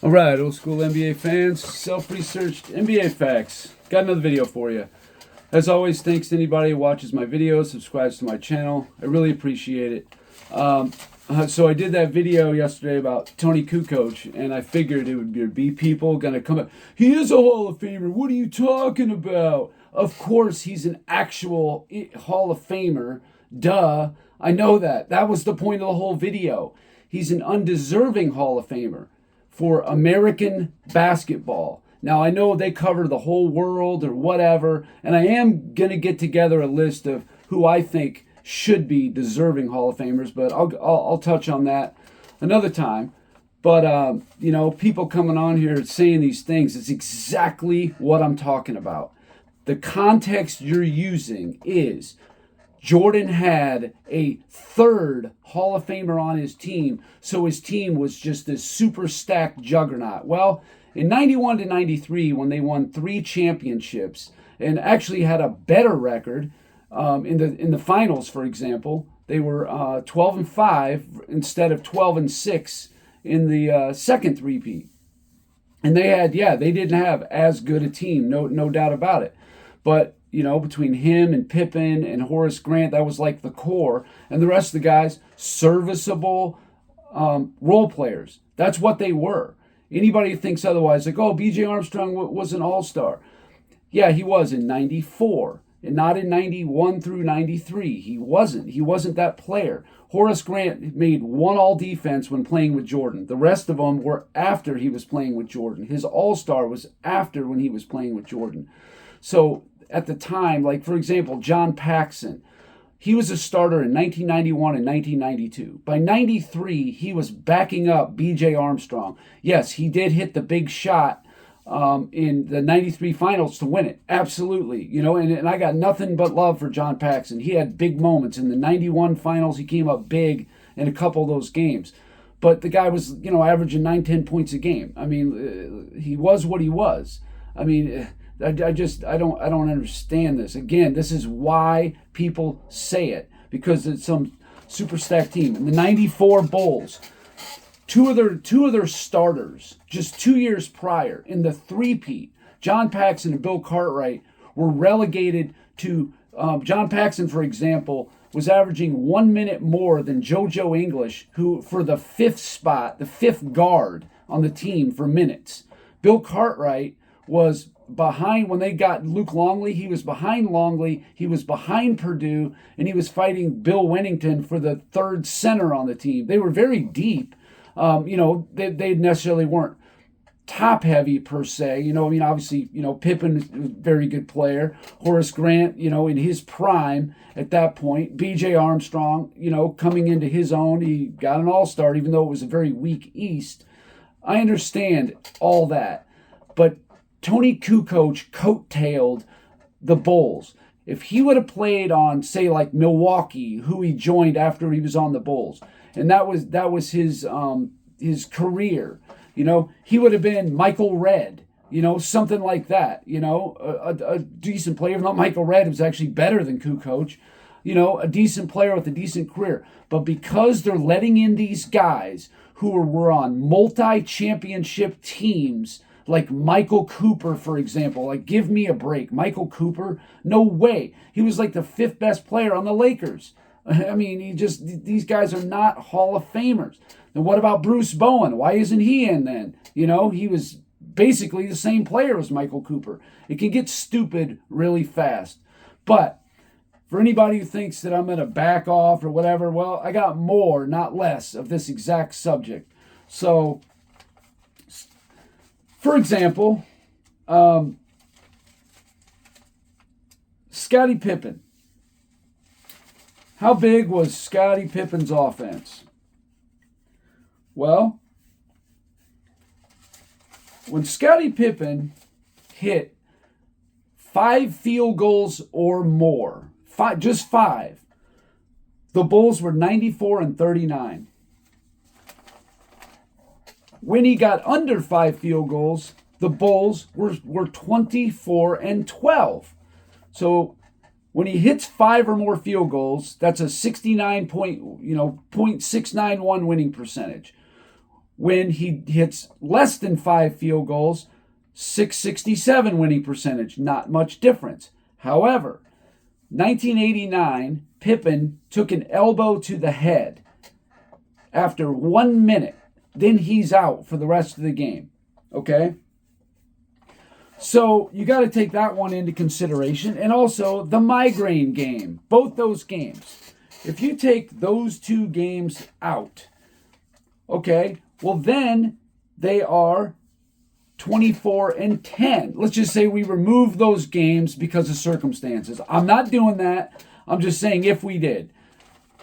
All right, old school NBA fans, self-researched NBA facts. Got another video for you. As always, thanks to anybody who watches my videos, subscribes to my channel. I really appreciate it. So I did that video yesterday about Tony Kukoč, and I figured it would be people gonna come up. He is a Hall of Famer. What are you talking about? Of course, he's an actual Hall of Famer. Duh. I know that. That was the point of the whole video. He's an undeserving Hall of Famer for American basketball. Now, I know they cover the whole world or whatever, and I am going to get together a list of who I think should be deserving Hall of Famers, but I'll touch on that another time. But, people coming on here saying these things, it's exactly what I'm talking about. The context you're using is Jordan had a third Hall of Famer on his team, so his team was just this super stacked juggernaut. Well, in 91 to 93, when they won 3 championships and actually had a better record in the finals, for example, they were 12-5 instead of 12-6 in the second three-peat. And they didn't have as good a team, no doubt about it. But between him and Pippen and Horace Grant, that was like the core. And the rest of the guys, serviceable role players. That's what they were. Anybody who thinks otherwise, like, oh, B.J. Armstrong was an all-star. Yeah, he was in 94. And not in 91 through 93. He wasn't that player. Horace Grant made one all-defense when playing with Jordan. The rest of them were after he was playing with Jordan. His all-star was after when he was playing with Jordan. So at the time, like, for example, John Paxson, he was a starter in 1991 and 1992. By 93, he was backing up B.J. Armstrong. Yes, he did hit the big shot in the 93 finals to win it. Absolutely. And I got nothing but love for John Paxson. He had big moments. In the 91 finals, he came up big in a couple of those games. But the guy was, averaging 9-10 points a game. I mean, he was what he was. I mean, I don't understand this. Again, this is why people say it, because it's some super stacked team. In the 94 Bulls, two of their starters just 2 years prior in the three-peat, John Paxson and Bill Cartwright, were relegated to John Paxson, for example, was averaging 1 minute more than JoJo English, who for the fifth spot, the fifth guard on the team for minutes. Bill Cartwright was behind when they got Luke Longley. He was behind Longley. He was behind Purdue, and he was fighting Bill Wennington for the third center on the team. They were very deep. They necessarily weren't top heavy per se. Obviously, Pippen was a very good player. Horace Grant, in his prime at that point. B.J. Armstrong, coming into his own. He got an all-star, even though it was a very weak East. I understand all that. But Tony Kukoč coattailed the Bulls. If he would have played on, say, like Milwaukee, who he joined after he was on the Bulls, and that was his career, he would have been Michael Redd, something like that, a decent player. Not Michael Redd was actually better than Kukoč, a decent player with a decent career. But because they're letting in these guys who were on multi-championship teams, like Michael Cooper, for example. Like, give me a break. Michael Cooper? No way. He was like the 5th best player on the Lakers. I mean, these guys are not Hall of Famers. And what about Bruce Bowen? Why isn't he in then? He was basically the same player as Michael Cooper. It can get stupid really fast. But for anybody who thinks that I'm going to back off or whatever, well, I got more, not less, of this exact subject. So, for example, Scottie Pippen. How big was Scottie Pippen's offense? Well, when Scottie Pippen hit 5 field goals or more, just 5, the Bulls were 94-39. When he got under 5 field goals, the Bulls were 24-12. So when he hits 5 or more field goals, that's a 69.691 winning percentage. When he hits less than 5 field goals, 667 winning percentage. Not much difference. However, 1989, Pippen took an elbow to the head after 1 minute. Then he's out for the rest of the game. Okay? So you got to take that one into consideration. And also the migraine game. Both those games. If you take those 2 games out, okay, well then they are 24-10. Let's just say we remove those games because of circumstances. I'm not doing that. I'm just saying if we did.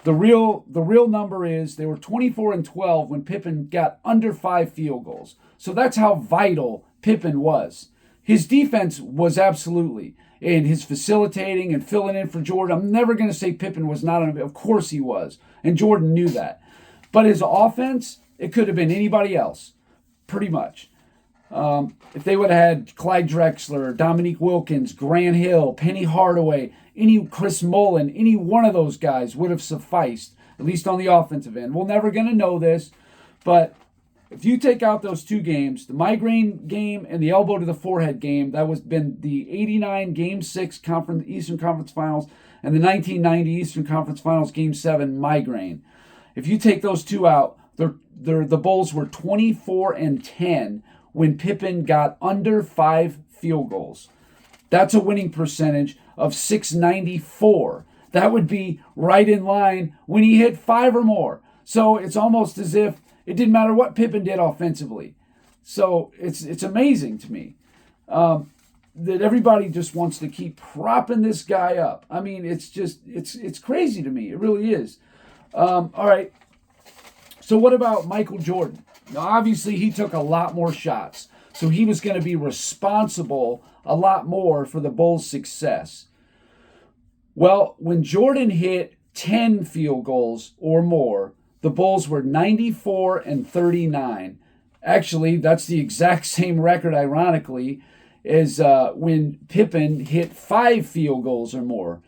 The real number is they were 24-12 when Pippen got under 5 field goals. So that's how vital Pippen was. His defense was absolutely, and his facilitating and filling in for Jordan. I'm never going to say Pippen was not on. Of course he was, and Jordan knew that. But his offense, it could have been anybody else, pretty much. If they would have had Clyde Drexler, Dominique Wilkins, Grant Hill, Penny Hardaway, any Chris Mullen, any one of those guys would have sufficed, at least on the offensive end. We're never going to know this, but if you take out those 2 games, the migraine game and the elbow to the forehead game, that was been the 89 Game 6 Eastern Conference Finals and the 1990 Eastern Conference Finals Game 7 migraine. If you take those 2 out, the Bulls were 24-10 when Pippen got under 5 field goals. That's a winning percentage of 694. That would be right in line when he hit 5 or more. So it's almost as if it didn't matter what Pippen did offensively. So it's amazing to me that everybody just wants to keep propping this guy up. I mean, it's crazy to me. It really is. All right. So what about Michael Jordan? Now, obviously, he took a lot more shots. So he was going to be responsible a lot more for the Bulls' success. Well, when Jordan hit 10 field goals or more, the Bulls were 94-39. Actually, that's the exact same record, ironically, as when Pippen hit 5 field goals or more,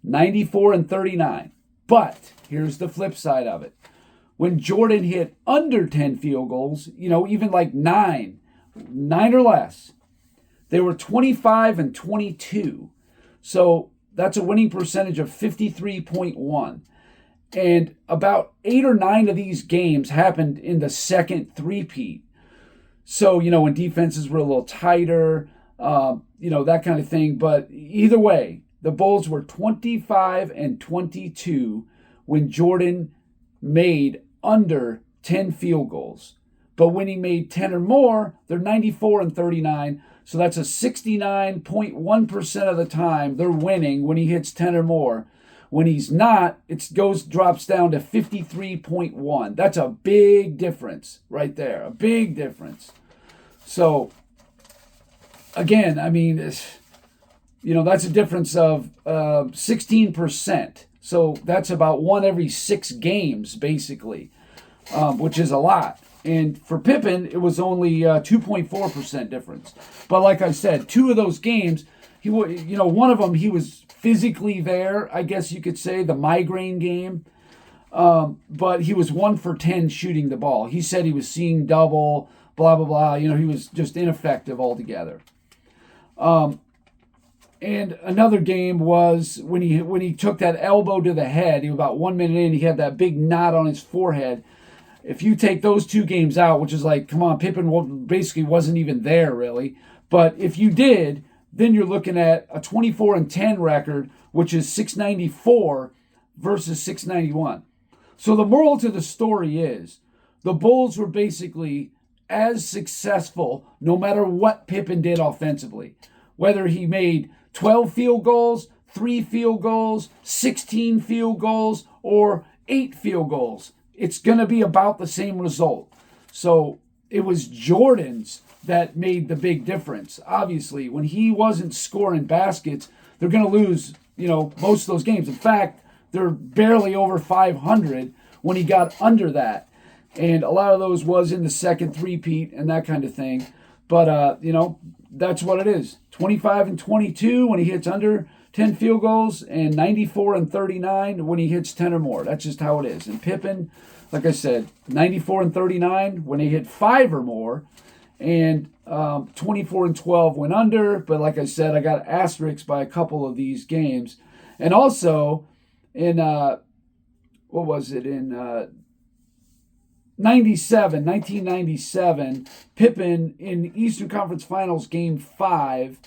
94-39. But here's the flip side of it. When Jordan hit under 10 field goals, even like 9 or less, they were 25-22. So that's a winning percentage of 53.1. And about 8 or 9 of these games happened in the second three-peat. So, when defenses were a little tighter, that kind of thing. But either way, the Bulls were 25-22 when Jordan made under 10 field goals. But when he made 10 or more, they're 94-39. So that's a 69.1% of the time they're winning when he hits 10 or more. When he's not, it drops down to 53.1. That's a big difference right there. A big difference. So, again, I mean, that's a difference of 16%. So that's about 1 every 6 games, basically, which is a lot. And for Pippen, it was only 2.4% difference. But like I said, 2 of those games, one of them he was physically there, I guess you could say, the migraine game. But he was 1 for 10 shooting the ball. He said he was seeing double, blah, blah, blah. He was just ineffective altogether. And another game was when he took that elbow to the head. He was about 1 minute in. He had that big knot on his forehead. If you take those 2 games out, which is like, come on, Pippen basically wasn't even there, really. But if you did, then you're looking at a 24-10 record, which is 694 versus 691. So the moral to the story is the Bulls were basically as successful no matter what Pippen did offensively. Whether he made 12 field goals, 3 field goals, 16 field goals, or 8 field goals. It's going to be about the same result. So it was Jordan's that made the big difference. Obviously, when he wasn't scoring baskets, they're going to lose, most of those games. In fact, they're barely over 500 when he got under that. And a lot of those was in the second three-peat and that kind of thing. But, that's what it is. 25-22 when he hits under 10 field goals and 94-39 when he hits 10 or more. That's just how it is. And Pippen, like I said, 94 and 39 when they hit 5 or more, and 24 and 12 went under. But like I said, I got asterisks by a couple of these games. And also in, what was it, in 1997, Pippen in Eastern Conference Finals Game 5,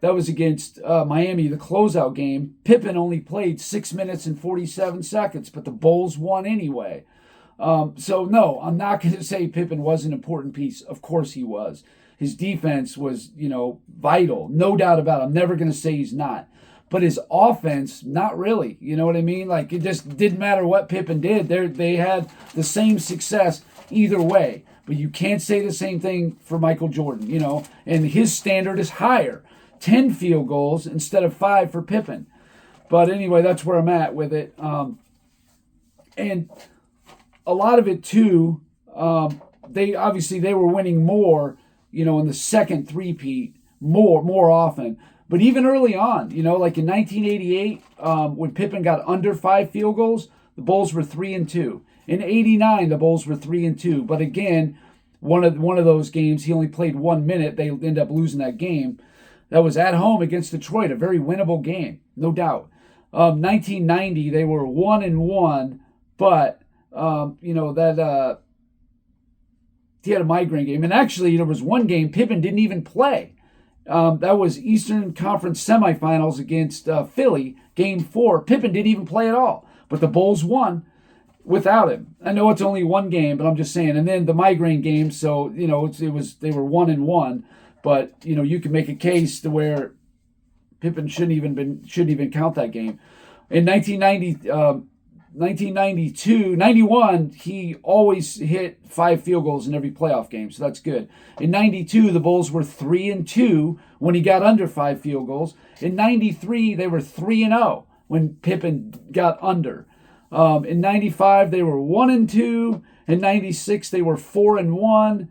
that was against Miami, the closeout game. Pippen only played 6 minutes and 47 seconds, but the Bulls won anyway. So, no, I'm not going to say Pippen was an important piece. Of course he was. His defense was, vital. No doubt about it. I'm never going to say he's not. But his offense, not really. You know what I mean? Like, it just didn't matter what Pippen did. They had the same success either way. But you can't say the same thing for Michael Jordan, And his standard is higher. 10 field goals instead of 5 for Pippen. But anyway, that's where I'm at with it. And a lot of it, too, they were winning more, in the second three-peat more often. But even early on, like in 1988, when Pippen got under 5 field goals, the Bulls were 3-2. In '89, the Bulls were 3-2. But again, one of those games, he only played 1 minute. They ended up losing that game. That was at home against Detroit, a very winnable game, no doubt. 1990, they were 1-1, but he had a migraine game. And actually, there was one game Pippen didn't even play. That was Eastern Conference semifinals against Philly, Game 4. Pippen didn't even play at all, but the Bulls won without him. I know it's only one game, but I'm just saying. And then the migraine game, so they were 1-1. But you can make a case to where Pippen shouldn't even count that game. In 91, he always hit 5 field goals in every playoff game, so that's good. In 92, the Bulls were 3-2 when he got under 5 field goals. In 93, they were 3-0 when Pippen got under. In 95, they were 1-2. In 96, they were 4-1.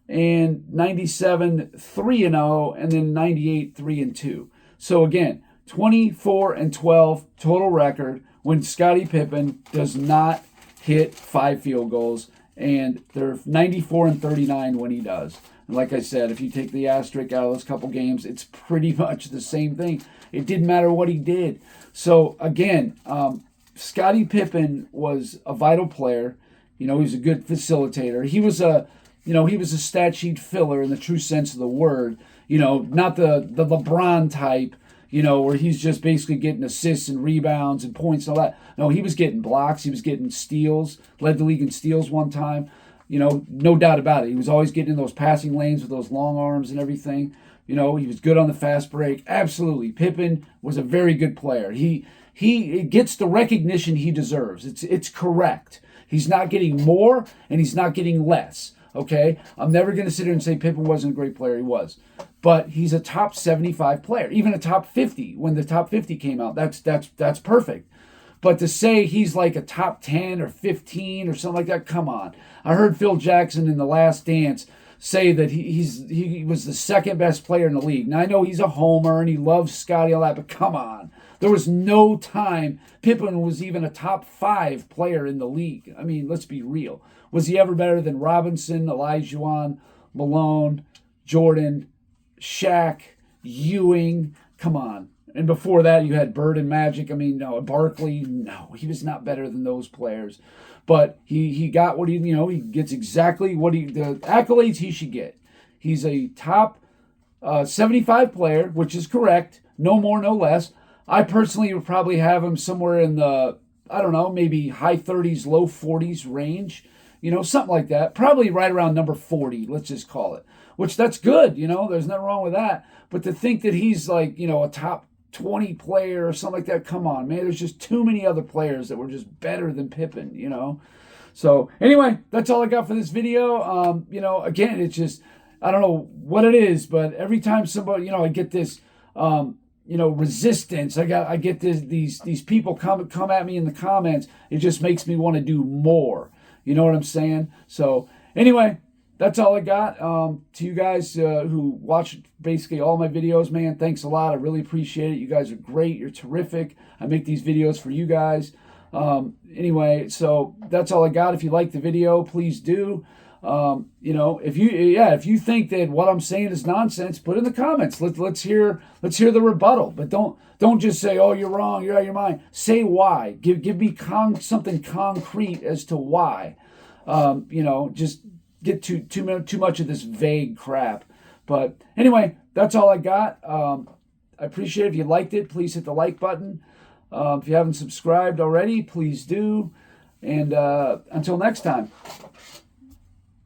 And 97, 3-0, and then 98, 3-2. So again, 24-12 total record when Scottie Pippen does not hit 5 field goals, and they're 94-39 when he does. And like I said, if you take the asterisk out of those couple games, it's pretty much the same thing. It didn't matter what he did. So again, Scottie Pippen was a vital player. He was a good facilitator. He was a stat sheet filler in the true sense of the word. Not the LeBron type, where he's just basically getting assists and rebounds and points and all that. No, he was getting blocks. He was getting steals. Led the league in steals one time. No doubt about it. He was always getting in those passing lanes with those long arms and everything. He was good on the fast break. Absolutely. Pippen was a very good player. He gets the recognition he deserves. It's correct. He's not getting more and he's not getting less. Okay, I'm never going to sit here and say Pippen wasn't a great player. He was. But he's a top 75 player, even a top 50. When the top 50 came out, that's perfect. But to say he's like a top 10 or 15 or something like that, come on. I heard Phil Jackson in The Last Dance say that he was the second best player in the league. Now, I know he's a homer and he loves Scotty, all that, but come on. There was no time Pippen was even a top 5 player in the league. I mean, let's be real. Was he ever better than Robinson, Olajuwon, Malone, Jordan, Shaq, Ewing? Come on. And before that, you had Bird and Magic. I mean, no, Barkley. No, he was not better than those players. But he got what he gets exactly the accolades he should get. He's a top 75 player, which is correct. No more, no less. I personally would probably have him somewhere in the, I don't know, maybe high 30s, low 40s range. Something like that. Probably right around number 40, let's just call it. Which that's good, there's nothing wrong with that. But to think that he's like, a top 20 player or something like that, come on, man. There's just too many other players that were just better than Pippen, So anyway, that's all I got for this video. Again, it's just, I don't know what it is, but every time somebody, I get this, resistance. I get these people come at me in the comments. It just makes me want to do more. You know what I'm saying? So anyway, that's all I got. To you guys who watch basically all my videos, man, thanks a lot. I really appreciate it. You guys are great. You're terrific. I make these videos for you guys. Anyway, so that's all I got. If you like the video, please do. If you think that what I'm saying is nonsense, put it in the comments. Let's hear the rebuttal. But don't just say, oh, you're wrong, you're out of your mind. Say why. Give me something concrete as to why. Just get too much of this vague crap. But anyway, that's all I got. I appreciate it. If you liked it, please hit the like button. If you haven't subscribed already, please do. And until next time.